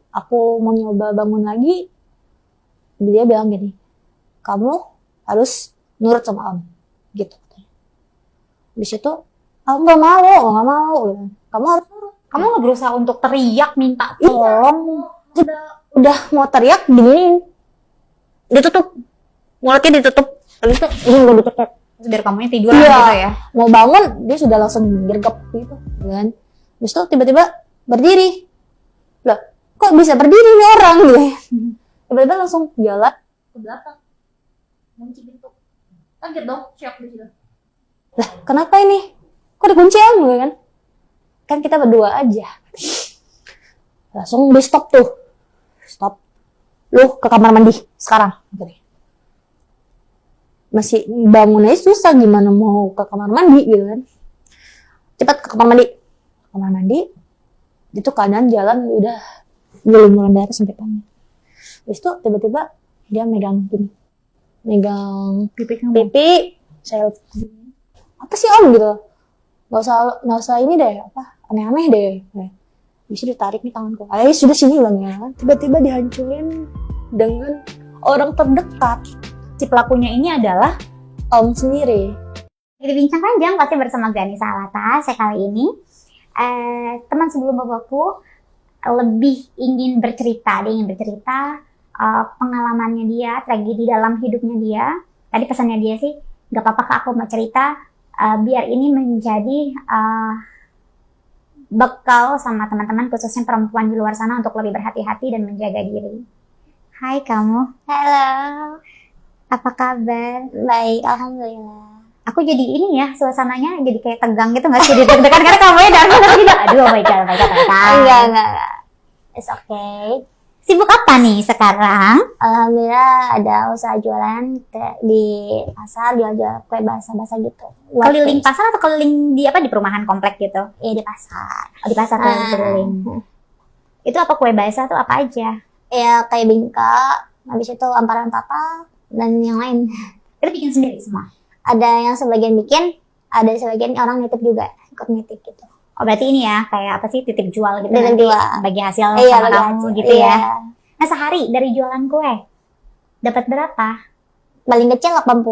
aku mau nyoba bangun lagi, dia bilang gini, kamu harus nurut sama om, gitu. Habis itu, aku nggak mau, gitu. Kamu harus nurut. Kamu nggak berusaha untuk teriak minta tolong? Udah mau teriak, diginiin, ditutup, mulutnya ditutup, habis itu nggak ditutup. Biar kamunya tiduran gitu ya? Mau bangun, dia sudah langsung gergep gitu, kan? Habis itu tiba-tiba berdiri, loh, kok bisa berdiri nih orang gitu? Tiba-tiba langsung jalan ke belakang, kunci pintu, kaget dong, shock di situ. Lah, kenapa ini? Kok dikunci gitu kan? Kan kita berdua aja. Langsung di stop tuh, stop. Lu ke kamar mandi sekarang. Masih bangun aja susah, gimana mau ke kamar mandi gitu kan? Cepat ke kamar mandi. Kamar mandi. Itu keadaan jalan udah gulung-gulung darah sampai tangan. Terus itu tiba-tiba dia megang gini, megang pipi. Saya apa sih om gitu? Nggak usah ini deh, apa aneh-aneh deh. Bisa ditarik nih tanganku. Ayo sudah sini bang ya. Tiba-tiba dihancurin dengan orang terdekat. Si pelakunya ini adalah om sendiri. Jadi bincang panjang pasti bersama Ghanisha Alata. Saya kali ini teman sebelum bapakku lebih ingin bercerita. Dia ingin bercerita pengalamannya dia, tragedi dalam hidupnya dia. Tadi pesannya dia sih, gak apa-apa kak aku mau cerita, biar ini menjadi bekal sama teman-teman khususnya perempuan di luar sana untuk lebih berhati-hati dan menjaga diri. Hai kamu. Halo. Apa kabar? Baik, alhamdulillah. Aku jadi ini ya, suasananya jadi kayak tegang gitu nggak sih? Deg-degan karena kamu ya dari tidak. Aduh, oh my god. Enggak. It's okay. Sibuk apa nih sekarang? Alhamdulillah ada usaha jualan di pasar, jual kue basah-basah gitu. Keliling pasar atau keliling di apa di perumahan komplek gitu? Iya di pasar. Oh, di pasar keliling. Itu apa kue basah tuh apa aja? Ya kayak bingka, habis itu amparan papa dan yang lain. Itu bikin sendiri semua? Ada yang sebagian bikin, ada sebagian orang nitip juga, ikut nitip gitu. Oh berarti ini ya kayak apa sih titip jual gitu, titip nanti jual. Bagi hasil iya, sama kamu hasil. gitu iya. Ya. Nah sehari dari jualan kue dapat berapa? Paling kecil 80,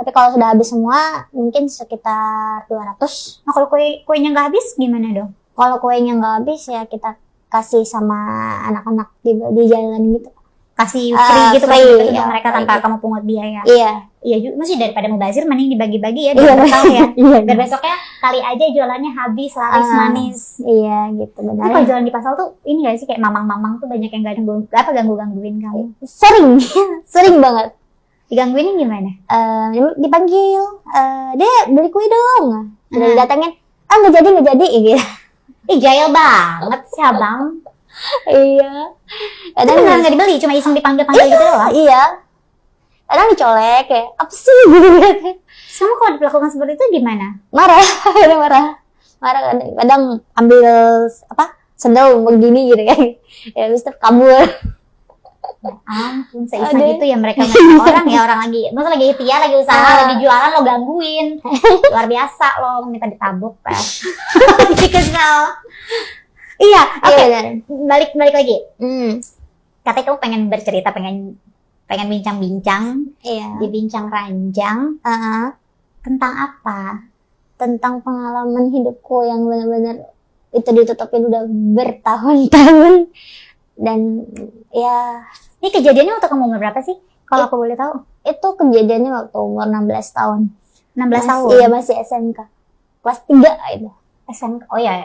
tapi kalau sudah habis semua mungkin sekitar 200. Nah kalau kuenya nggak habis gimana dong? Kalau kuenya nggak habis ya kita kasih sama anak-anak di jalan gitu. Kasih free gitu kan gitu ya, mereka tanpa gitu. Kamu pungut biaya. Iya juga masih daripada mubazir mending dibagi-bagi ya biar berkah ya. Biar besoknya kali aja jualannya habis laris manis. Iya gitu benar. Tapi kalau jualan di pasar tuh ini gak sih kayak mamang-mamang tuh banyak yang ganggu-gangguin kamu? Sering banget. Digangguinnya gimana? Dipanggil, dia beli kue dong. Udah didatengin, nggak jadi gitu. Ih jahil banget sih abang. Iya. Kadang beneran nggak dibeli, cuma iseng dipanggil-panggil gitu doang. Iya. Kadang dicolek kayak apa sih gitu. Kamu kalau diperlakukan seperti itu gimana? Marah. Kadang ambil apa sendal begini gitu kan. Ya terus kabur. Ampun, seiseng itu ya mereka orang ya, orang lagi ikhtiar, lagi usaha, lagi jualan lo gangguin. Luar biasa lo minta ditabuk pas. Kesel. Iya, oke. Balik lagi. Katanya kamu pengen bercerita, pengen bincang-bincang, dibincang ranjang. Tentang apa? Tentang pengalaman hidupku yang benar-benar itu ditutupin udah bertahun-tahun. Dan ya, ini kejadiannya waktu kamu umur berapa sih? Kalau aku boleh tahu. Itu kejadiannya waktu umur 16 tahun. 16 tahun? Iya, masih SMK. Kelas 3 itu. SMK. Oh ya,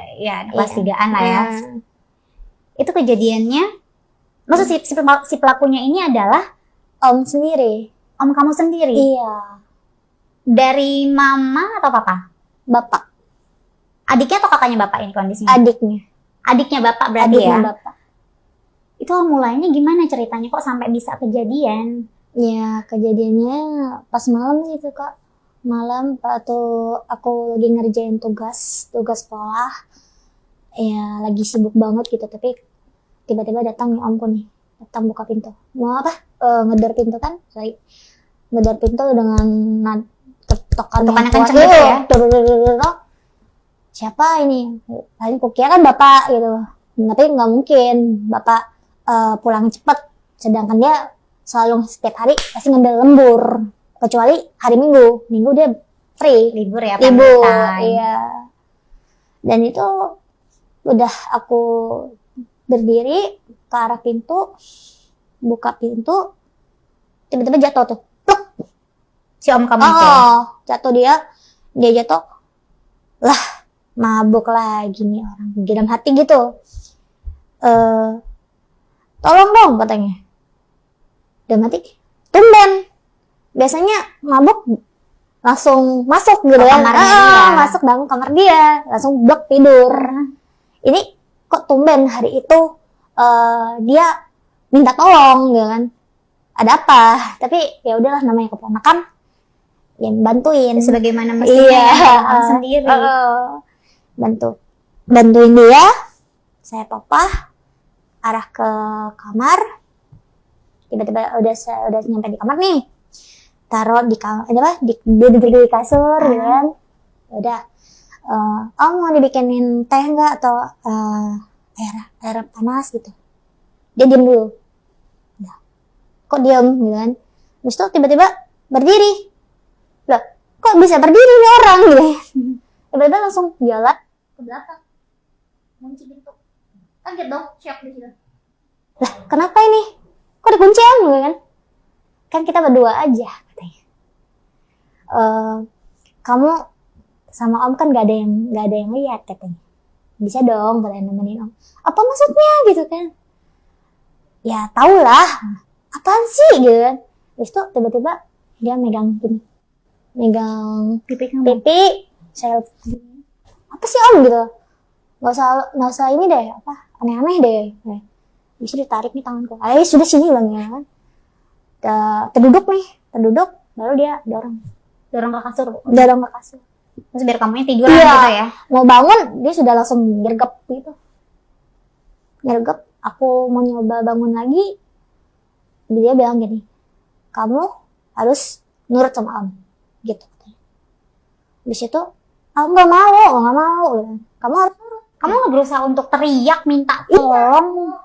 kelas 3-an lah ya. Itu kejadiannya, maksud si pelakunya ini adalah om sendiri. Om kamu sendiri? Iya. Dari mama atau papa? Bapak. Adiknya atau kakaknya bapak ini kondisinya? Adiknya. Adiknya bapak berarti Adiknya ya? Bapak. Itu mulainya gimana ceritanya kok sampai bisa kejadian? Ya kejadiannya pas malam gitu kak. Malam waktu aku lagi ngerjain tugas sekolah. Ya lagi sibuk banget gitu, tapi tiba-tiba datang nih omku nih. Datang buka pintu. Mau apa? Ngedor pintu kan? Ngedor pintu dengan ketokan yang kenceng gitu ya? Siapa ini? Paling kukira kan bapak gitu. Tapi nggak mungkin bapak pulang cepet, sedangkan dia selalu setiap hari pasti ngambil lembur, kecuali hari Minggu dia free, Libur ya, libur, family time. iya. Dan itu udah aku berdiri ke arah pintu, buka pintu, tiba-tiba jatuh tuh, pluk. Si om kamu itu. Jatuh dia jatuh, lah mabuk lagi nih orang, dalam hati gitu. Tolong dong katanya. Dalam hati, tumben. Biasanya mabuk langsung masuk gitu kan. Masuk dalam kamar dia, langsung blok tidur. Ini kok tumben hari itu dia minta tolong gitu kan. Ada apa? Tapi ya udahlah, namanya keponakan, yang bantuin. Sebagaimana mestinya sendiri. Bantuin dia. Saya topah arah ke kamar. Tiba-tiba udah nyampe di kamar nih, taruh di kamar, dia duduk di kasur gitu kan. Udah, mau dibikinin teh nggak atau air panas gitu. Dia diem dulu. Udah. Kok diem gitu kan. Terus tuh tiba-tiba berdiri. Loh, kok bisa berdiri nih orang gitu. Tiba-tiba langsung jalan ke belakang, kunci pintu. Kaget dong, shock di situ. Lah, kenapa ini? Kok dikunci gitu kan? Kan kita berdua aja katanya. Kamu sama om kan gak ada yang lihat katanya. Bisa dong kalian nemenin om. Apa maksudnya gitu kan? Ya tau lah, apaan sih gitu kan. Terus tuh tiba-tiba dia megang pipi saya, apa sih om gitu, nggak usah ini deh, apa aneh-aneh deh. Bisa ditarik nih tanganku, sudah sini bilangnya kan. Terduduk baru dia dorong ke kasur. Terus biar kamunya tiduran gitu ya. Mau bangun dia sudah langsung nyergep gitu. Aku mau nyoba bangun lagi, dia bilang gini, kamu harus nurut sama om gitu. Di situ aku nggak mau gitu. Kamu harus nurut. Kamu nggak berusaha untuk teriak minta tolong?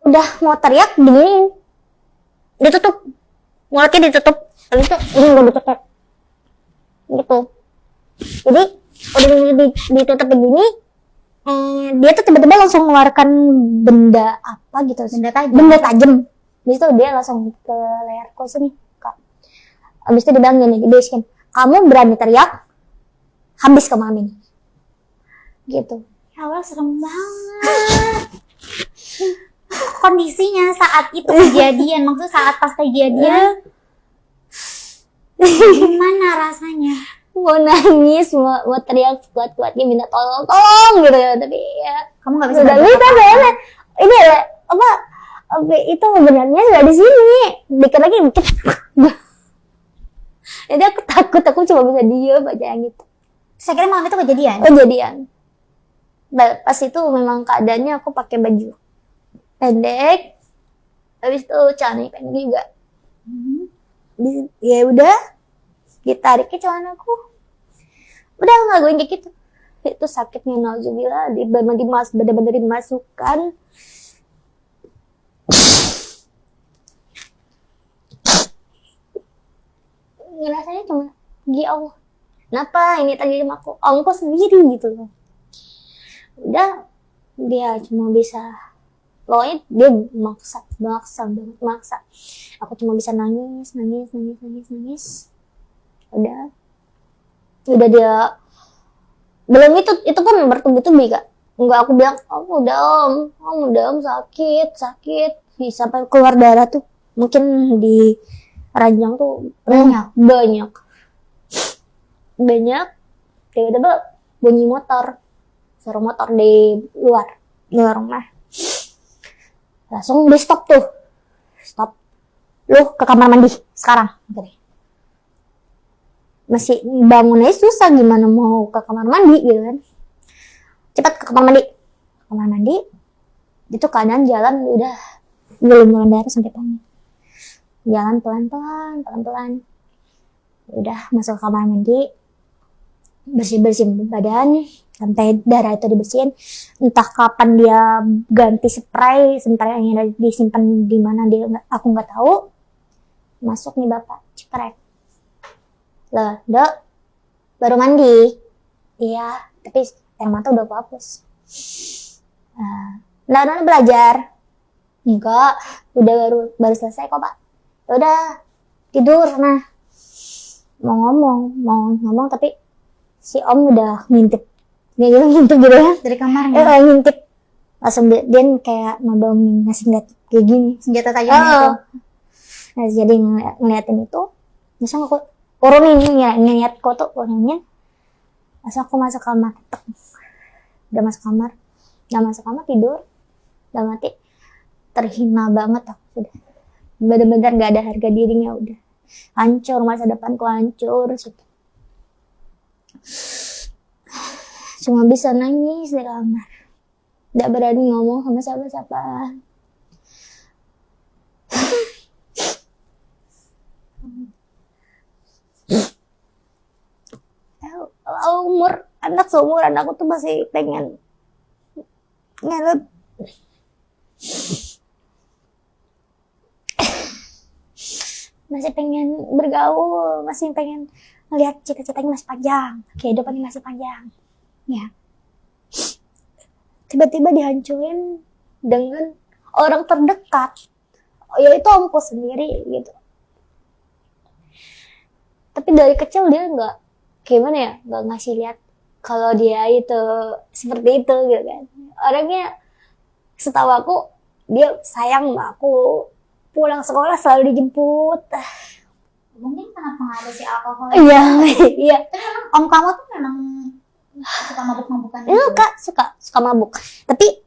Udah mau teriak diginiin, ditutup mulutnya, ditutup. Habis itu ini nggak ditutup gitu. Jadi udah ditutup begini, dia tuh tiba-tiba langsung mengeluarkan benda apa gitu, benda tajam. Habis itu dia langsung ke leherku sini, Kak. Habis itu dia bilang gini, dibisikin, kamu berani teriak, habis ke mami gitu. Ya Allah, serem banget. Kondisinya saat itu kejadian, maksudnya saat pas kejadian, gimana rasanya? Mau nangis, mau teriak sekuat-kuatnya minta tolong gitu ya, tapi ya kamu nggak bisa. Udah bisa soalnya ini apa itu sebenarnya nggak di sini, dikit lagi dikit. Jadi aku takut, aku cuma bisa diem aja gitu. Saya kira malam itu kejadian. Pas itu memang keadaannya aku pakai baju pendek, habis itu celana pendek juga. Ya udah, ditariknya celanaku, udah ngelakuin kayak gitu. Itu sakitnya nauzubillah, bener-bener dimasukkan. Ngerasanya cuma, ya Allah, kenapa ini tadi sama aku, omku sendiri gitu loh. Udah, dia cuma bisa, pokoknya dia maksa. Aku cuma bisa nangis. Udah dia, belum itu pun bertubi-tubi Kak. Enggak, aku bilang, udah om sakit, sampai keluar darah tuh, mungkin di ranjang tuh banyak. Tiba-tiba bunyi suara motor di luar rumah. Langsung di stop, lu ke kamar mandi sekarang gitu. Masih bangun aja susah, gimana mau ke kamar mandi gitu kan. Cepat ke kamar mandi. Itu keadaan jalan udah belum darah sampai tangan. Jalan pelan-pelan. Udah masuk ke kamar mandi. bersih-bersihin badan sampai darah itu dibersihin. Entah kapan dia ganti spray yang disimpan di mana dia aku nggak tahu. Masuk nih bapak, cekrek. Lah, Dok, baru mandi. Iya, tapi air mata udah aku hapus. Nah, belajar. Enggak, udah baru selesai kok, Pak. Udah tidur nah. Mau ngomong tapi si Om udah ngintip gitu ya Dari kamarnya. ngintip langsung dia kayak nodong ngasih ngeliat kayak gini Senjata tajam itu. nah jadi ngeliatin itu langsung aku urunin ngeliat kok tuh urunin langsung aku masuk kamar udah masuk kamar tidur udah mati terhina banget aku sudah bener-bener gak ada harga dirinya udah hancur masa depanku hancur cuma bisa nangis di kamar gak berani ngomong sama siapa-siapa umur anak seumuran aku tuh masih pengen ngelet masih pengen bergaul, masih pengen ngelihat cita-citanya masih panjang, kehidupannya masih panjang. Ya. Tiba-tiba dihancurin dengan orang terdekat, yaitu omku sendiri gitu. Tapi dari kecil dia nggak, gimana ya, nggak ngasih lihat kalau dia itu seperti itu gitu kan. Orangnya setahu aku dia sayang sama aku. Pulang sekolah selalu dijemput. Mungkin karena pengaruh si alkohol. Iya. Om kamu tuh memang suka mabuk-mabukan gitu? Suka mabuk. Tapi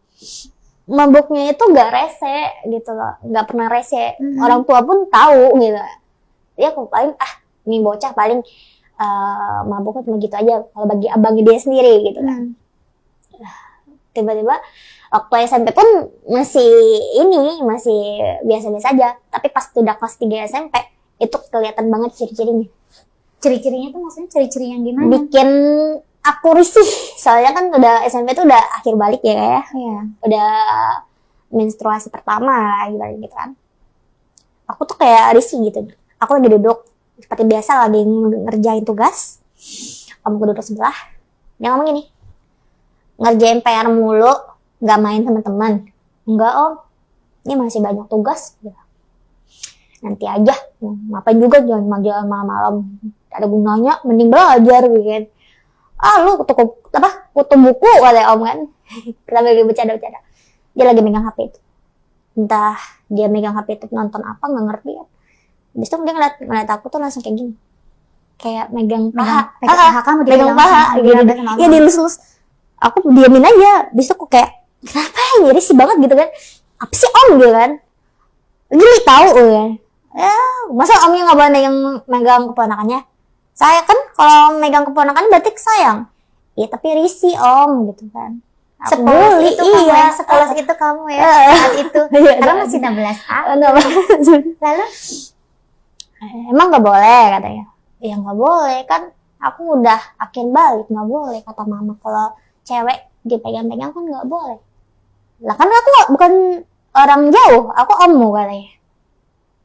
mabuknya itu gak rese gitu loh. Gak pernah rese. Orang tua pun tahu gitu. Dia paling, ini bocah paling mabuknya cuma gitu aja. Kalau bagi abangnya dia sendiri gitu kan. Tiba-tiba waktu SMP pun masih biasa-biasa aja. Tapi pas udah kelas 3 SMP, itu kelihatan banget ciri-cirinya. Ciri-cirinya tuh maksudnya ciri-ciri yang gimana? Bikin aku risih. Soalnya kan udah SMP tuh udah akhir balik ya kayak. Iya. Udah menstruasi pertama lah gitu kan. Aku tuh kayak risih gitu. Aku lagi duduk seperti biasa lagi ngerjain tugas. Omku duduk sebelah. Dia ngomong gini. Ngerjain PR mulu. Gak main teman-teman. Enggak Om, ini masih banyak tugas. Nanti aja, ngapain juga jangan malam-malam. Ada gunanya, mending belajar gitu. Lu kutu buku kata Om kan. Kita lagi bercanda-bercanda. Dia lagi megang HP itu. Entah dia megang HP itu nonton apa, gak ngerti ya. Habis itu dia ngeliat aku tuh langsung kayak gini. Kayak megang paha. Pegang paha kamu dia megang paha. Iya dilus-lus. Aku diamin aja. Habis itu aku kayak kenapa ya sih banget gitu kan, apa sih Om gitu kan, gini tahu kan, ya masa Omnya nggak boleh megang keponakannya, saya kan kalau megang keponakan berarti sayang, ya tapi risih Om gitu kan, sepolos itu iya, sepolos itu kamu ya saat itu, karena masih 16 tahun. Lalu emang nggak boleh katanya, ya nggak boleh kan, aku udah akhir balik nggak boleh kata mama kalau cewek dipegang-pegang kan nggak boleh. Lah kan aku bukan orang jauh, aku ommu katanya.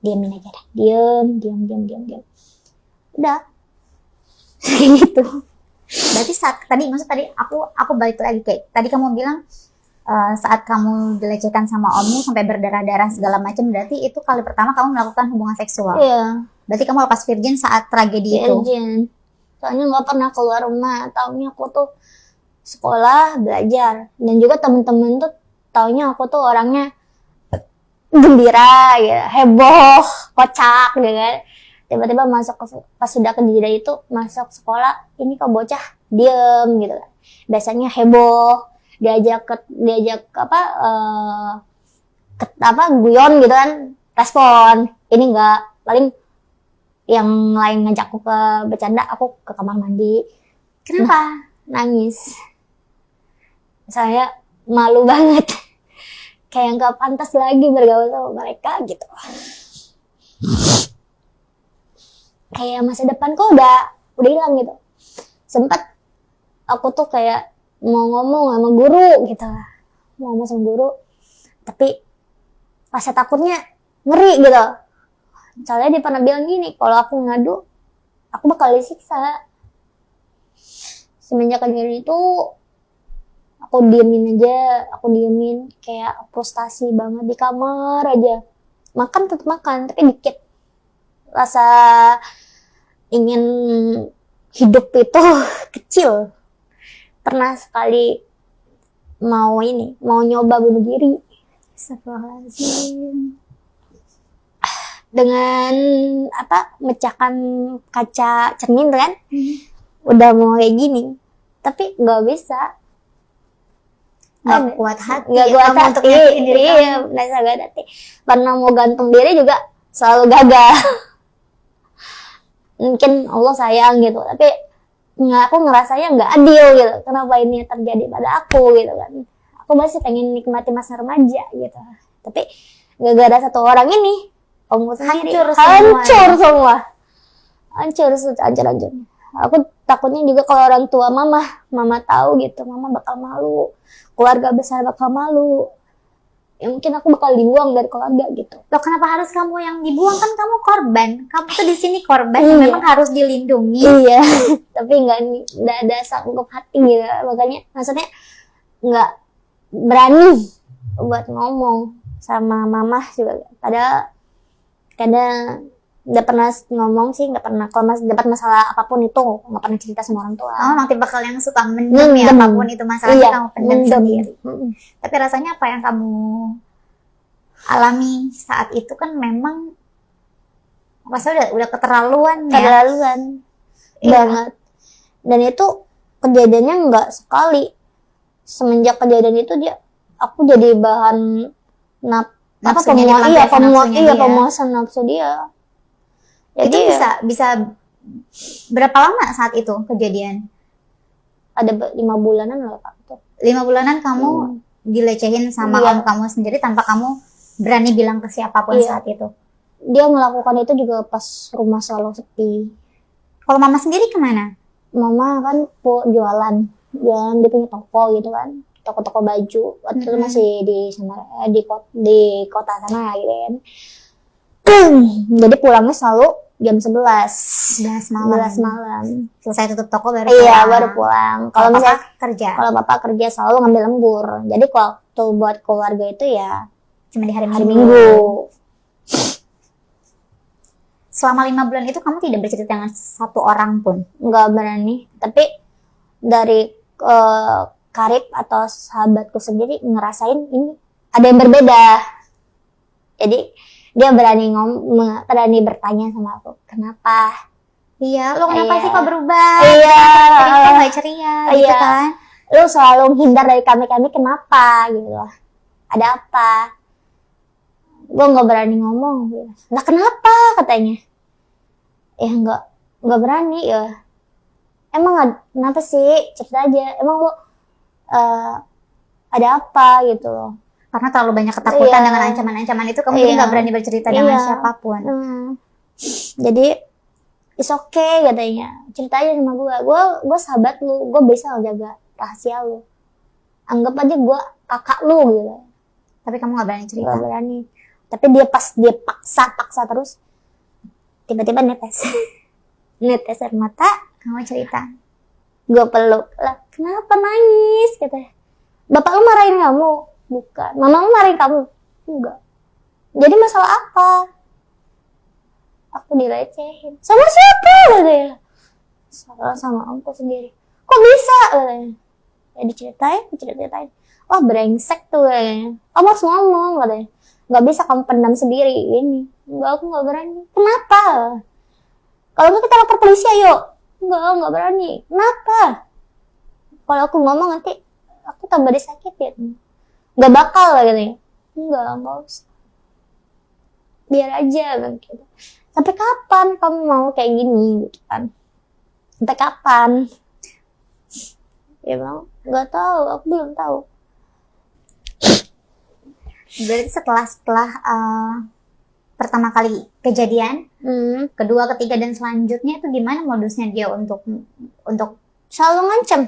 Diamin aja dah. Diam. Udah. Kayak gitu. berarti saat tadi aku balik lagi kayak tadi kamu bilang saat kamu dilecehkan sama ommu sampai berdarah-darah segala macam, berarti itu kali pertama kamu melakukan hubungan seksual. Iya. Berarti kamu lepas virgin saat tragedi itu. Virgin. Soalnya nggak pernah keluar rumah. Taunya aku tuh sekolah belajar dan juga temen-temen tuh taunya aku tuh orangnya gembira ya, heboh, kocak gitu kan. Tiba-tiba masuk pas sudah kediri itu masuk sekolah, ini kok bocah diem gitu kan. Biasanya heboh, diajak guyon gitu kan, respon. Ini enggak, paling yang lain ngajak aku ke bercanda, aku ke kamar mandi. Kenapa? Nangis. Saya malu banget. Kayak nggak pantas lagi bergaul sama mereka gitu. Kayak masa depanku udah hilang gitu. Sempat aku tuh kayak mau ngomong sama guru gitu, mau ngomong sama guru, tapi rasa takutnya ngeri gitu. Soalnya dia pernah bilang gini, kalau aku ngadu, aku bakal disiksa. Semenjak kejadian itu, aku diemin, kayak frustasi banget di kamar aja. Makan tetap makan, tapi dikit. Rasa ingin hidup itu kecil. Pernah sekali mau nyoba bunuh diri. Astagfirullahaladzim. Dengan mecahkan kaca cermin kan, udah mau kayak gini, tapi nggak bisa. Nggak kuat hati. Nggak kuat kamu hati. untuk nyakitin diri kamu. Iya, merasa gak hati. Karena mau gantung diri juga selalu gagal. Mungkin Allah sayang gitu, tapi aku ngerasanya nggak adil gitu. Kenapa ini terjadi pada aku gitu kan? Aku masih pengen nikmati masa remaja gitu. Tapi gara-gara satu orang ini, Om sendiri hancur semua. Hancur. Aku takutnya juga kalau orang tua mama tahu gitu, mama bakal malu. Keluarga besar bakal malu. Ya mungkin aku bakal dibuang dari keluarga gitu. Loh, kenapa harus kamu yang dibuang? Kan kamu korban. Kamu tuh di sini korban yang memang harus dilindungi. Iya, tapi nggak ada sanggup hati gitu. Makanya maksudnya nggak berani buat ngomong sama mama juga. Padahal kadang nggak pernah ngomong sih, nggak pernah. Kalau dapat masalah apapun itu nggak pernah cerita sama orang tua. Kamu emang tipe yang suka mendem ya, apapun itu masalahnya kamu pendam sendiri. Tapi rasanya apa yang kamu alami saat itu kan memang rasanya udah keterlaluan ya. Keterlaluan banget. Dan itu kejadiannya nggak sekali. Semenjak kejadian itu aku jadi bahan pemuasan nafsu dia. Jadi itu bisa berapa lama saat itu kejadian? Ada 5 bulanan lah Kak. 5 bulanan kamu dilecehin sama om kamu sendiri tanpa kamu berani bilang ke siapapun saat itu. Dia melakukan itu juga pas rumah selalu sepi. Kalau mama sendiri kemana? Mama kan jualan dia punya toko gitu kan, toko-toko baju. Waktu itu masih di kota sana gitu kan. Jadi pulangnya selalu jam 11 malam. Selesai tutup toko baru baru pulang. Kalau misalnya kerja. Kalau bapak kerja selalu ngambil lembur. Jadi waktu buat keluarga itu ya cuma di hari Minggu. Selama 5 bulan itu kamu tidak bercerita dengan satu orang pun? Nggak berani. Tapi dari karib atau sahabatku sendiri ngerasain ini ada yang berbeda. Jadi dia berani bertanya sama aku, kenapa? Iya, lo kenapa sih kok berubah? Iya, kenapa nggak ceria gitu kan? Lo selalu menghindar dari kami kenapa gitu? Ada apa? Gue nggak berani ngomong. Lah kenapa katanya? Ya nggak berani ya. Emang kenapa sih? Cerita aja. Emang lo ada apa gitu loh? Karena terlalu banyak ketakutan dengan ancaman-ancaman itu, kamu jadi nggak berani bercerita dengan siapapun. Jadi it's okay katanya, cerita aja sama gue sahabat lu, gue bisa jaga rahasia lu, anggap aja gue kakak lu gitu. Tapi kamu nggak berani cerita. Nggak berani. Tapi dia paksa terus, tiba-tiba netes air mata. Kamu cerita. Gue peluk, lah kenapa nangis katanya. Bapak lu marahin kamu? Bukan. Mama lu marahin kamu? Enggak. Jadi masalah apa? Aku dilecehin. Sama siapa katanya? Sama aku sendiri. Kok bisa katanya? Ya diceritain. Wah brengsek tuh katanya. Kamu harus ngomong katanya. Gak bisa kamu pendam sendiri ini. Enggak, aku gak berani. Kenapa? Kalau enggak kita lapor polisi ayo. Enggak berani. Kenapa? Kalau aku ngomong nanti aku tambah disakitin. Gak bakal lah gitu ya. Enggak usah. Biar aja kan gitu. Sampai kapan kamu mau kayak gini gitu kan? Sampai kapan? Ya bilang, gak tahu, aku belum tahu. Berarti setelah pertama kali kejadian, kedua, ketiga dan selanjutnya itu gimana modusnya dia untuk selalu ngancam.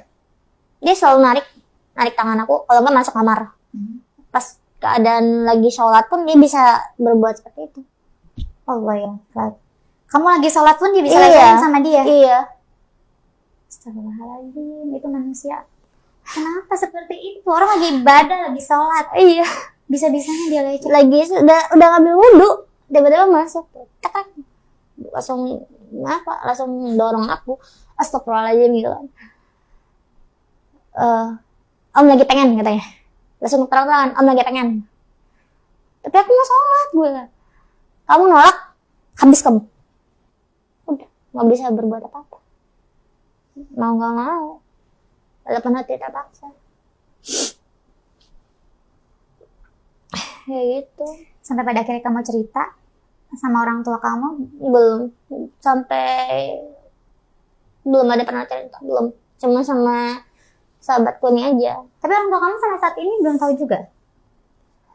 Dia selalu narik tangan aku, kalau nggak masuk kamar. Pas keadaan lagi sholat pun dia bisa berbuat seperti itu. Allah ya. Kamu lagi sholat pun dia bisa Iya. latihan sama dia. Iya. Astagfirullahaladzim, itu manusia. Kenapa seperti itu? Orang lagi ibadah, lagi sholat. Iya. Bisa-bisanya dia lecet. Lagi udah ngambil wudhu, tiba-tiba masuk. Tekan. Langsung dorong aku. Astagfirullahaladzim gitu kan. Om lagi pengen katanya. Langsung terang-terangan, om lagi pengen. Tapi aku mau sholat gue. Kamu nolak, habis kamu. Udah, nggak bisa berbuat apa-apa. Mau nggak mau. Walaupun hati terpaksa. Kayak gitu. Sampai pada akhirnya kamu cerita sama orang tua kamu? Belum ada pernah cerita, belum. Cuma sama sahabatku ini aja. Tapi orang tua kamu sampai saat ini belum tahu juga?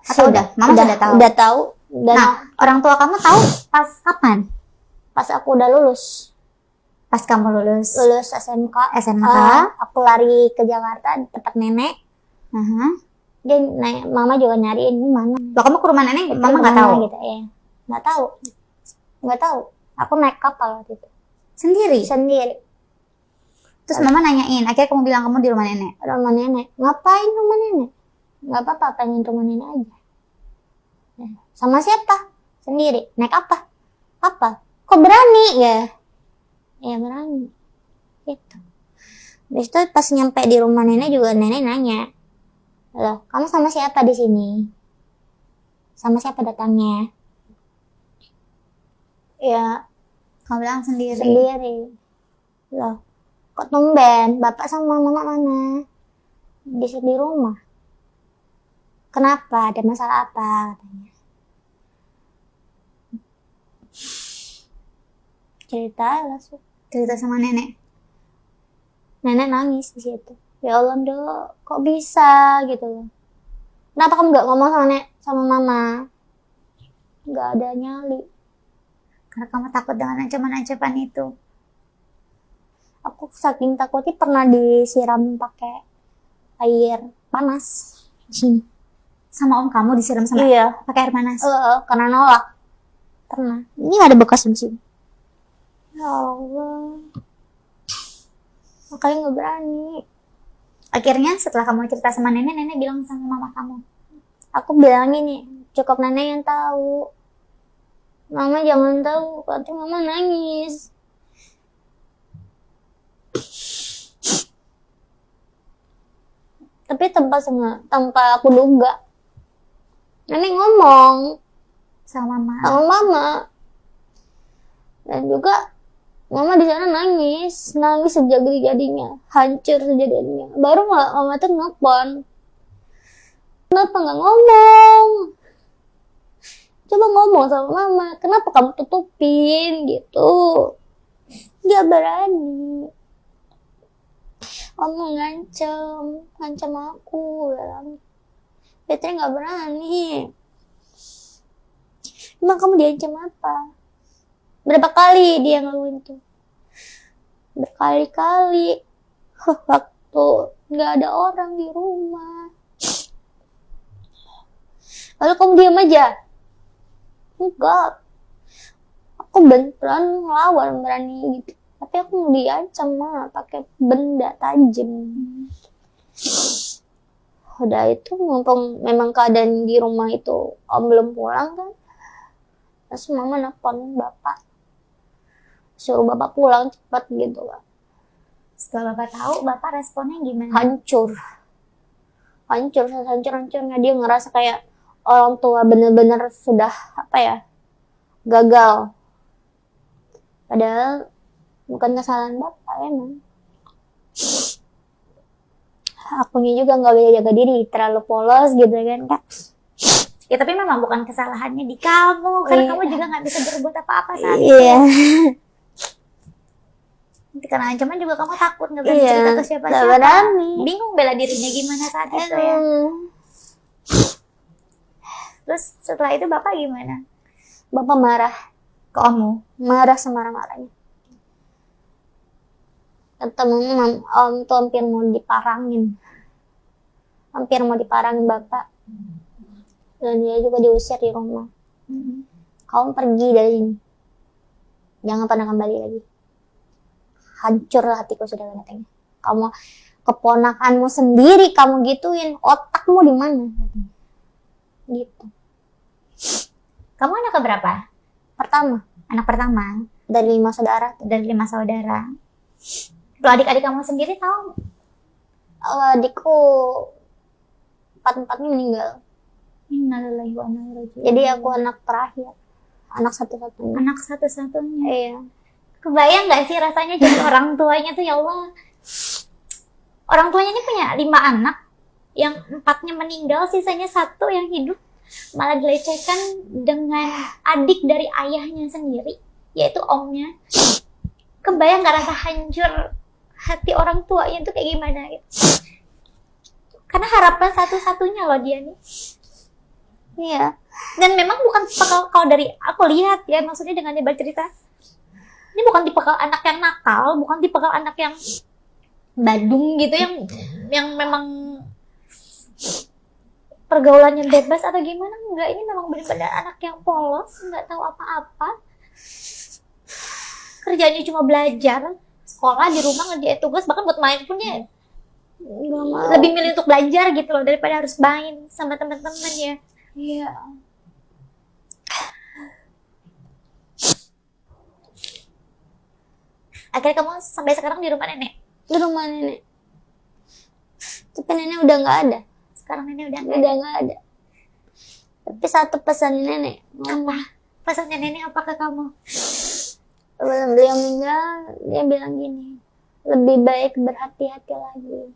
Atau udah? Mama sudah tahu? Udah tahu. Dan Nah, orang tua kamu tahu pas kapan? pas aku udah lulus Pas kamu lulus SMK, SMK? aku lari ke Jakarta di tempat nenek. Dia mama juga nyariin ini mana. Loh, kamu ke rumah nenek, mama nggak Mana tahu? gitu ya. Nggak tahu. Aku naik kapal waktu itu. Sendiri? Terus Terus mama nanyain, akhirnya kamu bilang kamu di rumah nenek? rumah nenek. Ngapain rumah nenek? Nggak apa-apa, pengen rumah nenek aja. Ya. Sama siapa? Sendiri. Naik apa? Kok berani ya? Ya berani. Gitu. Terus itu pas nyampe di rumah nenek juga nenek nanya, loh, kamu sama siapa di sini? Sama siapa datangnya? Ya, Kamu bilang sendiri. Loh, kok tumben? Bapak sama mama mana? Di rumah. Kenapa? Ada masalah apa? Katanya. Cerita sama nenek. Nenek nangis di situ. Ya Allah, Dok, kok bisa gitu loh. Kenapa kamu nggak ngomong sama mama? Nggak ada nyali. Karena kamu takut dengan ancaman-ancaman itu. Aku saking takutnya pernah disiram pakai air panas. Sama om kamu disiram sama Iya. pakai air panas? Karena nolak. Pernah. Ini ada bekas di sini. Ya Allah. Makanya nggak berani. Akhirnya setelah kamu cerita sama nenek, nenek bilang sama mama kamu? Aku bilang ini, cukup nenek yang tahu. Mama jangan tahu, katanya mama nangis. Tapi tanpa aku duga, nenek ngomong Sama mama? sama mama. Dan juga mama di sana nangis sejadi-jadinya, hancur sejadi-jadinya. Baru mama tuh nelfon, kenapa nggak ngomong? Coba ngomong sama mama, kenapa kamu tutupin gitu? Nggak berani. Kamu ngancam aku, bilang. Fitri nggak berani. Emang kamu diancam apa? Berapa kali dia ngelakuin tuh? Berkali-kali. Waktu nggak ada orang di rumah. Lalu kamu diam aja? Enggak. Aku beneran ngelawan, berani gitu. Tapi aku diancam mah pakai benda tajam. Udah itu mumpung memang keadaan di rumah itu om belum pulang kan. Terus mama nelfon bapak. Suruh bapak pulang cepat gitu kan. Setelah bapak tahu, bapak responnya gimana? Hancur, hancurnya dia ngerasa kayak orang tua bener-bener sudah gagal. Padahal bukan kesalahan bapak emang. Akunya juga nggak bisa jaga diri, terlalu polos gitu kan kak. Ya tapi memang bukan kesalahannya di kamu, karena kamu juga nggak bisa berbuat apa-apa saat itu. Iya. Karena ancaman juga kamu takut nggak berani cerita ke siapa-siapa. Berani. Bingung bela dirinya gimana saat itu ya. Terus setelah itu bapak gimana? Bapak marah Ke ommu? semarah-marahnya. ketemu om tuh hampir mau diparangin bapak, dan dia juga diusir di rumah. Kamu pergi dari sini, jangan pernah kembali lagi. Hancur hatiku sudah katanya. Kamu keponakanmu sendiri kamu gituin, otakmu di mana? Gitu. Kamu anak keberapa? Pertama Anak pertama dari 5 saudara. dari 5 saudara. Kalau adik-adik kamu sendiri tahu? Adikku 4-4-nya meninggal. Innalillahi wa inna ilaihi raji'un. Jadi aku anak terakhir, anak satu-satunya. Anak satu-satunya. Iya. Kebayang gak sih rasanya jadi orang tuanya tuh, ya Allah. Orang tuanya ini punya 5 anak, yang 4-nya meninggal, sisanya 1 yang hidup. Malah dilecehkan dengan adik dari ayahnya sendiri, yaitu omnya. Kebayang gak rasa hancur hati orang tuanya itu kayak gimana gitu. Karena harapan satu-satunya loh dia nih. Iya. Dan memang bukan kalau dari aku lihat ya, maksudnya dengan dia bercerita, ini bukan tipe anak yang nakal, bukan tipe anak yang badung gitu, yang memang pergaulannya bebas atau gimana. Enggak, ini memang benar-benar anak yang polos, nggak tahu apa-apa. Kerjanya cuma belajar, sekolah, di rumah ngerjain tugas, bahkan buat main pun dia lebih milih untuk belajar gitu loh, daripada harus main sama teman-temannya. Iya. Akhirnya kamu sampai sekarang di rumah nenek. Di rumah nenek. Tapi nenek udah nggak ada. Sekarang nenek udah Nggak ada. Tapi satu pesan nenek. apa? Pesannya nenek apa ke kamu? Sebelum beliau meninggal, dia bilang gini, lebih baik berhati-hati lagi.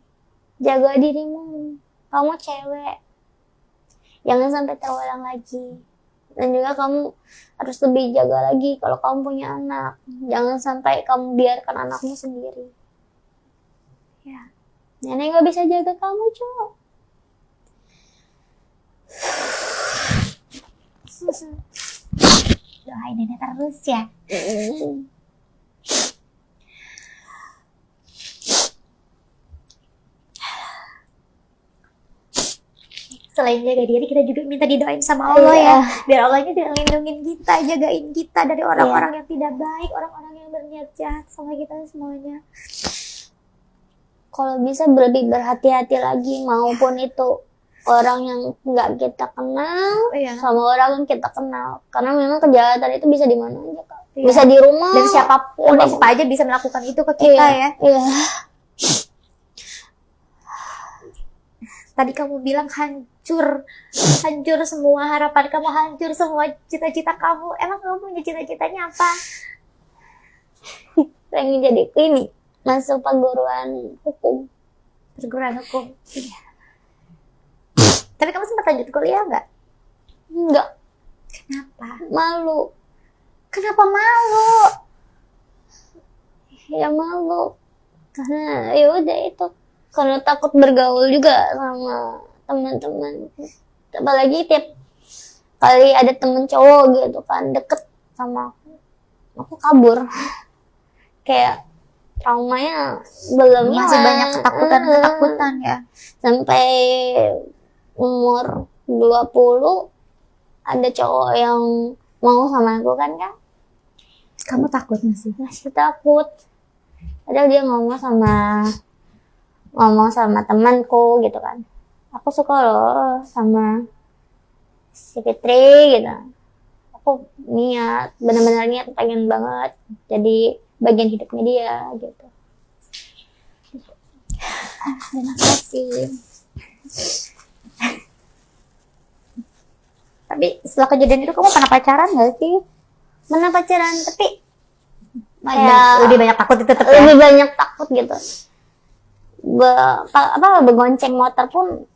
Jaga dirimu. Kamu cewek. Jangan sampai terulang lagi. Dan juga kamu harus lebih jaga lagi kalau kamu punya anak. Jangan sampai kamu biarkan anakmu sendiri. Ya, nenek gak bisa jaga kamu, Cok. Doain nenek terus ya. Selain jaga diri, kita juga minta didoain sama Allah ya. Biar Allah ini tidak lindungin kita, jagain kita dari orang-orang yang tidak baik, orang-orang yang berniat jahat sama kita semuanya. Kalau bisa lebih berhati-hati lagi, maupun itu orang yang nggak kita kenal sama orang yang kita kenal. Karena memang kejahatan itu bisa di mana aja, Kak. Iya. Bisa di rumah. Dan siapapun, siapa aja bisa melakukan itu ke kita ya. Iya. Tadi kamu bilang hancur semua harapan kamu, hancur semua cita-cita kamu. Emang kamu punya cita-citanya apa? Pengen jadi ini, masuk perguruan hukum. Perguruan hukum. Iya. Tapi kamu sempat lanjut kuliah nggak? Enggak. Kenapa? Malu. Kenapa malu? Ya malu. Karena ya udah itu. Karena takut bergaul juga sama teman-teman. Apalagi tiap kali ada temen cowok gitu kan deket sama aku kabur. Kayak traumanya belum Masih hilang. banyak ketakutan ya. Sampai umur 20 ada cowok yang mau sama aku kan. Kamu takut masih? Masih takut. Padahal dia ngomong sama temanku gitu kan. Aku suka loh sama si Fitri gitu. Aku benar-benar niat pengen banget jadi bagian hidupnya dia gitu. Terima kasih. Tapi setelah kejadian itu kamu pernah pacaran gak sih? Pernah pacaran, tapi Lebih banyak takut itu tetap ya? lebih banyak takut gitu. Begonceng motor pun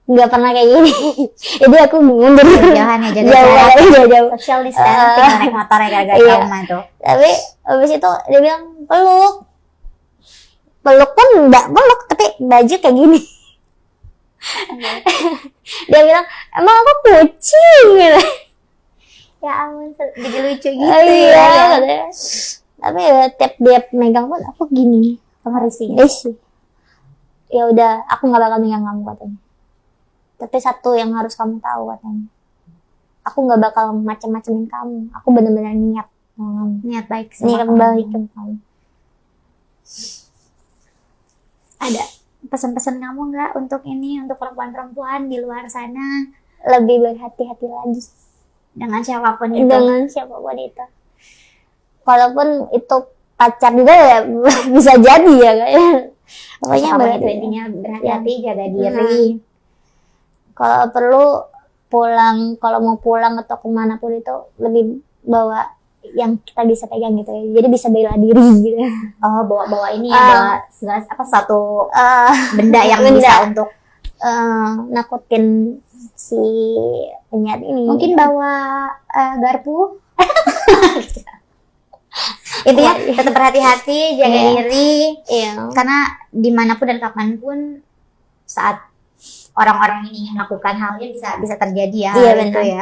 nggak pernah kayak gini. Jadi aku mundur. Jauhan ya, jaga jarak. Jauh. Social distancing naik motor ya gara-gara Iya. trauma itu. Tapi habis itu dia bilang peluk pun nggak peluk, tapi baju kayak gini. Dia bilang emang aku kucing gitu. Ya ampun, jadi lucu gitu Iya, ya. katanya. Tapi ya, tiap dia megang pun aku gini. Kamu risih. Ya udah, aku nggak bakal ninggalin kamu katanya. Tapi satu yang harus kamu tahu katanya, aku nggak bakal macem-macemin kamu. Aku benar-benar niat sama kamu. Niat baik sama Niat kamu. baik sama kamu. Ada pesan-pesan kamu nggak untuk ini, untuk perempuan-perempuan di luar sana Lebih berhati-hati lagi dengan siapapun itu? dengan siapapun itu. Walaupun itu pacar juga ya bisa jadi ya kayaknya. Pokoknya Siapapun itu berhati-hati. intinya berhati-hati, jaga diri. Kalau perlu pulang, kalau mau pulang atau kemana pun itu lebih bawa yang kita bisa pegang gitu ya. Jadi bisa bela diri gitu. Oh, bawa ini ya, bawa segala satu benda yang Benda. bisa untuk Nakutin si penyiar ini. mungkin bawa garpu. Intinya tetap berhati-hati, jaga Iya. diri, Iya. karena dimanapun dan kapanpun saat orang-orang ini melakukan halnya bisa terjadi ya. Iya hal itu benar. ya.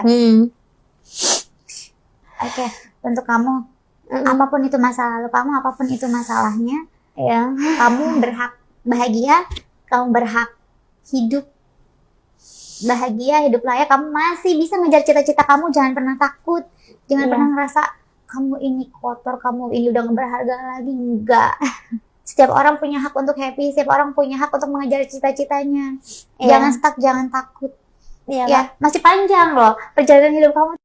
Oke, untuk kamu apapun itu masa lalu kamu, apapun itu masalahnya, Iya. kamu berhak bahagia, kamu berhak hidup bahagia, hidup layak. Kamu masih bisa ngejar cita-cita kamu. Jangan pernah takut, jangan Iya. pernah ngerasa kamu ini kotor, kamu ini udah gak berharga lagi. Enggak. Setiap orang punya hak untuk happy, setiap orang punya hak untuk mengejar cita-citanya. Iya. Jangan stuck, jangan takut. Iya. Ya, masih panjang loh perjalanan hidup kamu.